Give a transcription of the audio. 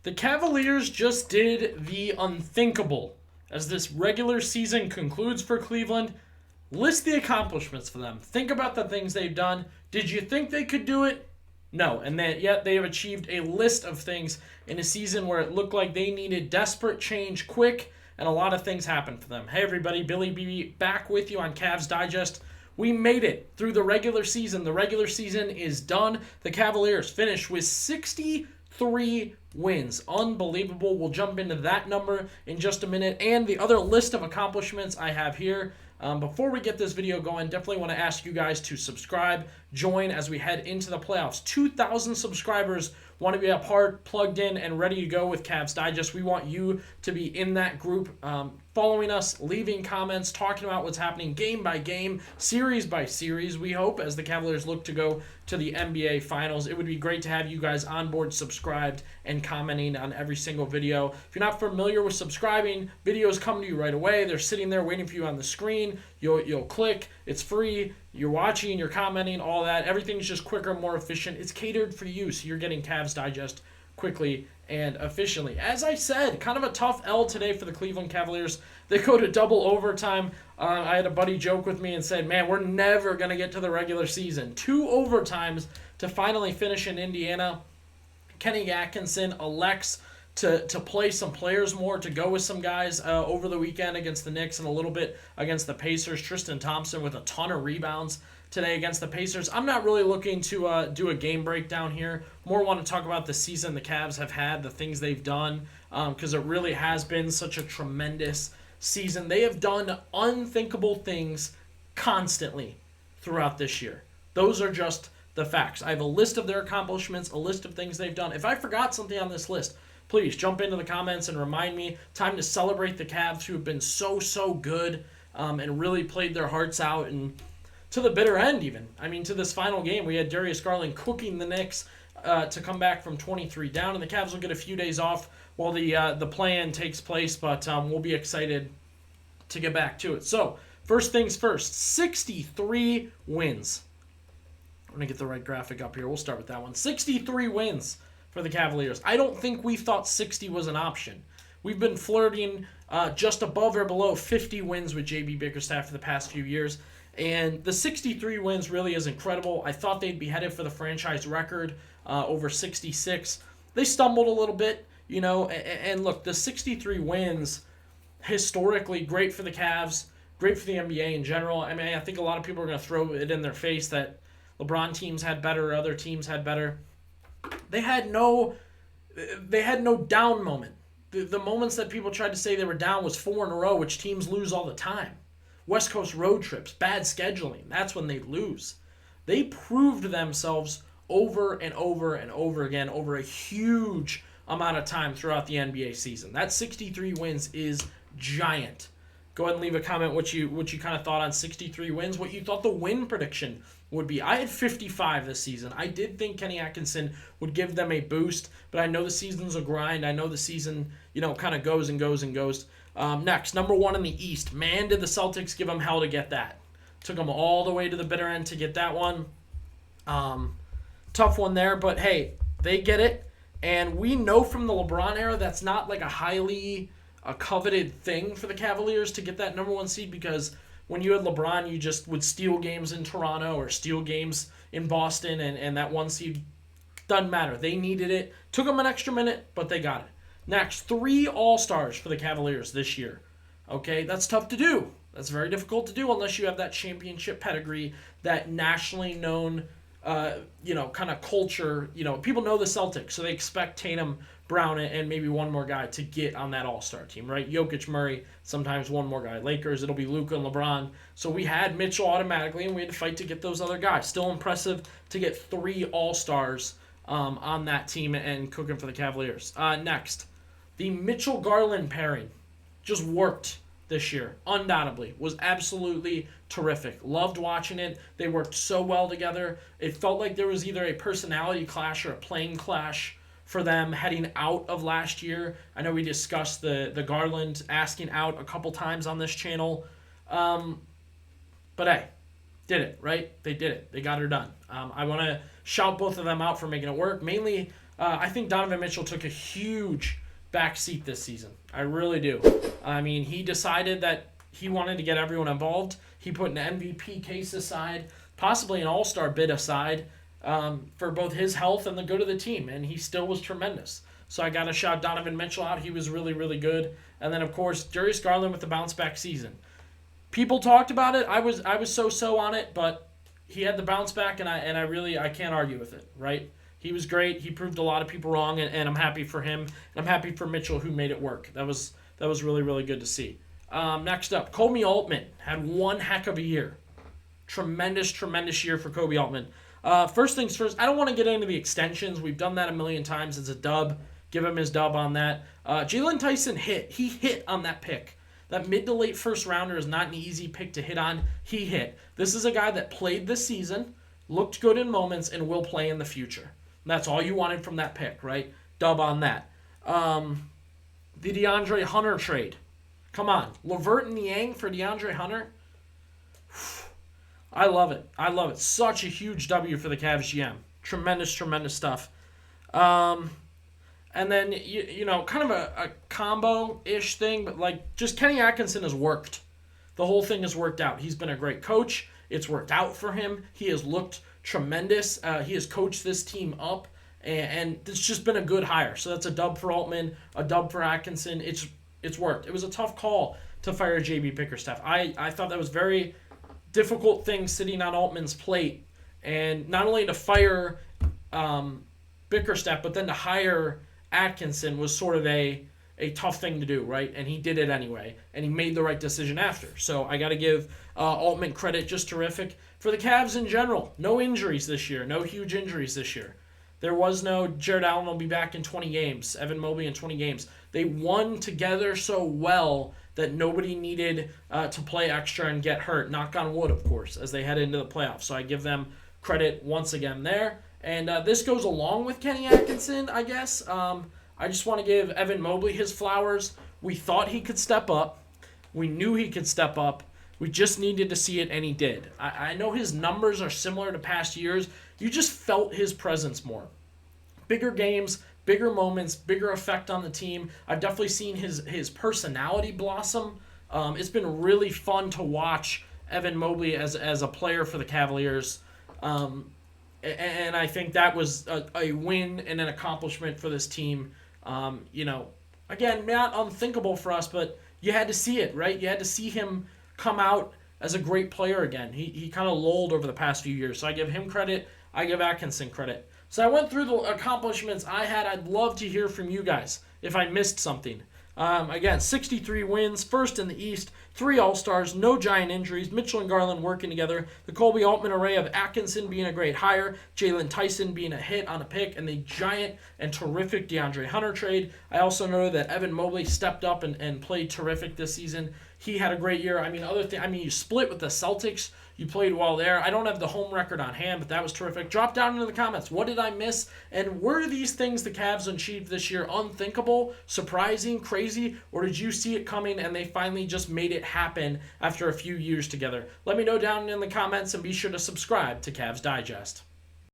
The Cavaliers just did the unthinkable. As this regular season concludes for Cleveland, list the accomplishments for them. Think about the things they've done. Did you think they could do it? No. And yet they have achieved a list of things in a season where it looked like they needed desperate change quick, and a lot of things happened for them. Hey everybody, Billy B back with you on Cavs Digest. We made it through the regular season. The regular season is done. The Cavaliers finished with 63 wins. Unbelievable. We'll jump into that number in just a minute and the other list of accomplishments I have here. Before we get this video going, definitely want to ask you guys to subscribe, join as we head into the playoffs. 2,000 subscribers want to be a part, plugged in, and ready to go with Cavs Digest. We want you to be in that group, following us, leaving comments, talking about what's happening game by game, series by series, we hope, as the Cavaliers look to go to the NBA Finals. It would be great to have you guys on board, subscribed, and commenting on every single video. If you're not familiar with subscribing, videos come to you right away. They're sitting there waiting for you on the screen. You'll click. It's free. You're watching, you're commenting, all that. Everything's just quicker, more efficient. It's catered for you, so you're getting Cavs Digest quickly and efficiently. As I said, kind of a tough L today for the Cleveland Cavaliers. They go to double overtime. I had a buddy joke with me and said, man, we're never going to get to the regular season. 2 overtimes to finally finish in Indiana. Kenny Atkinson elects to play some players more, to go with some guys over the weekend against the Knicks and a little bit against the Pacers. Tristan Thompson with a ton of rebounds today against the Pacers. I'm not really looking to do a game breakdown here. More want to talk about the season the Cavs have had, the things they've done, because it really has been such a tremendous season. They have done unthinkable things constantly throughout this year. Those are just the facts. I have a list of their accomplishments, a list of things they've done. If I forgot something on this list, please jump into the comments and remind me. Time to celebrate the Cavs, who have been so good and really played their hearts out, and to the bitter end even. I mean, to this final game, we had Darius Garland cooking the Knicks to come back from 23 down, and the Cavs will get a few days off while the play-in takes place, but we'll be excited to get back to it. So, first things first, 63 wins. I'm going to get the right graphic up here. We'll start with that one. 63 wins for the Cavaliers. I don't think we thought 60 was an option. We've been flirting just above or below 50 wins with J.B. Bickerstaff for the past few years, and the 63 wins really is incredible. I thought they'd be headed for the franchise record over 66. They stumbled a little bit, you know, and look, the 63 wins, historically great for the Cavs, great for the NBA in general. I mean, I think a lot of people are going to throw it in their face that LeBron teams had better, other teams had better. They had no down moment. The moments that people tried to say they were down was 4 in a row, which teams lose all the time. West Coast road trips, bad scheduling, that's when they lose. They proved themselves over and over and over again over a huge amount of time throughout the NBA season. That 63 wins is giant. Go ahead and leave a comment what you kind of thought on 63 wins, what you thought the win prediction would be. I had 55 this season. I did think Kenny Atkinson would give them a boost, but I know the season's a grind. I know the season, kind of goes and goes and goes. Next, number 1 in the East. Man, did the Celtics give them hell to get that. Took them all the way to the bitter end to get that one. Tough one there, but hey, they get it. And we know from the LeBron era that's not like a highly coveted thing for the Cavaliers to get that number 1 seed, because when you had LeBron, you just would steal games in Toronto or steal games in Boston, and that 1 seed doesn't matter. They needed it. Took them an extra minute, but they got it. Next, 3 All-Stars for the Cavaliers this year. Okay, that's tough to do. That's very difficult to do unless you have that championship pedigree, that nationally known, kind of culture. People know the Celtics, so they expect Tatum, Brown, and maybe one more guy to get on that All-Star team, right? Jokic, Murray, sometimes one more guy. Lakers, it'll be Luka and LeBron. So we had Mitchell automatically, and we had to fight to get those other guys. Still impressive to get 3 All-Stars on that team and cooking for the Cavaliers. Next, the Mitchell-Garland pairing just worked this year, undoubtedly. Was absolutely terrific. Loved watching it. They worked so well together. It felt like there was either a personality clash or a playing clash for them heading out of last year. I know we discussed the Garland asking out a couple times on this channel. But hey, did it, right? They did it. They got her done. I want to shout both of them out for making it work. Mainly I think Donovan Mitchell took a huge backseat this season. I really do. I mean, he decided that he wanted to get everyone involved. He put an MVP case aside, possibly an all-star bid aside, for both his health and the good of the team, and he still was tremendous. So I got to shout Donovan Mitchell out. He was really, really good. And then, of course, Darius Garland with the bounce-back season. People talked about it. I was so on it, but he had the bounce back, and I can't argue with it, right? He was great. He proved a lot of people wrong, and I'm happy for him. And I'm happy for Mitchell, who made it work. That was really, really good to see. Next up, Koby Altman had one heck of a year. Tremendous, tremendous year for Koby Altman. First things first, I don't want to get into the extensions. We've done that a million times. It's a dub. Give him his dub on that. Jalen Tyson hit. He hit on that pick. That mid to late first rounder is not an easy pick to hit on. He hit. This is a guy that played this season, looked good in moments, and will play in the future. And that's all you wanted from that pick, right? Dub on that. The DeAndre Hunter trade. Come on. LeVert and Niang for DeAndre Hunter. I love it. I love it. Such a huge W for the Cavs GM. Tremendous, tremendous stuff. And then, kind of a combo-ish thing, but just Kenny Atkinson has worked. The whole thing has worked out. He's been a great coach. It's worked out for him. He has looked tremendous. He has coached this team up, and it's just been a good hire. So that's a dub for Altman, a dub for Atkinson. It's worked. It was a tough call to fire J.B. Bickerstaff. I thought that was very difficult thing sitting on Altman's plate, and not only to fire Bickerstaff, but then to hire Atkinson was sort of a tough thing to do, right? And he did it anyway, and he made the right decision after. So I got to give Altman credit, just terrific. For the Cavs in general, no injuries this year, no huge injuries this year. There was no Jarrett Allen will be back in 20 games, Evan Mobley in 20 games. They won together so well that nobody needed to play extra and get hurt. Knock on wood, of course, as they head into the playoffs. So I give them credit once again there. And this goes along with Kenny Atkinson, I guess. I just want to give Evan Mobley his flowers. We thought he could step up. We knew he could step up. We just needed to see it, and he did. I know his numbers are similar to past years. You just felt his presence more. Bigger games, bigger moments, bigger effect on the team. I've definitely seen his personality blossom. It's been really fun to watch Evan Mobley as a player for the Cavaliers. And I think that was a win and an accomplishment for this team. Again, not unthinkable for us, but you had to see it, right? You had to see him come out as a great player again. He kind of lulled over the past few years. So I give him credit. I give Atkinson credit. So I went through the accomplishments I had. I'd love to hear from you guys if I missed something. Again, 63 wins, first in the East, 3 All-Stars, no giant injuries, Mitchell and Garland working together, the Koby Altman array of Atkinson being a great hire, Jalen Tyson being a hit on a pick, and the giant and terrific DeAndre Hunter trade. I also know that Evan Mobley stepped up and played terrific this season. He had a great year. You split with the Celtics. You played well there. I don't have the home record on hand, but that was terrific. Drop down into the comments. What did I miss? And were these things the Cavs achieved this year unthinkable, surprising, crazy, or did you see it coming and they finally just made it happen after a few years together? Let me know down in the comments, and be sure to subscribe to Cavs Digest.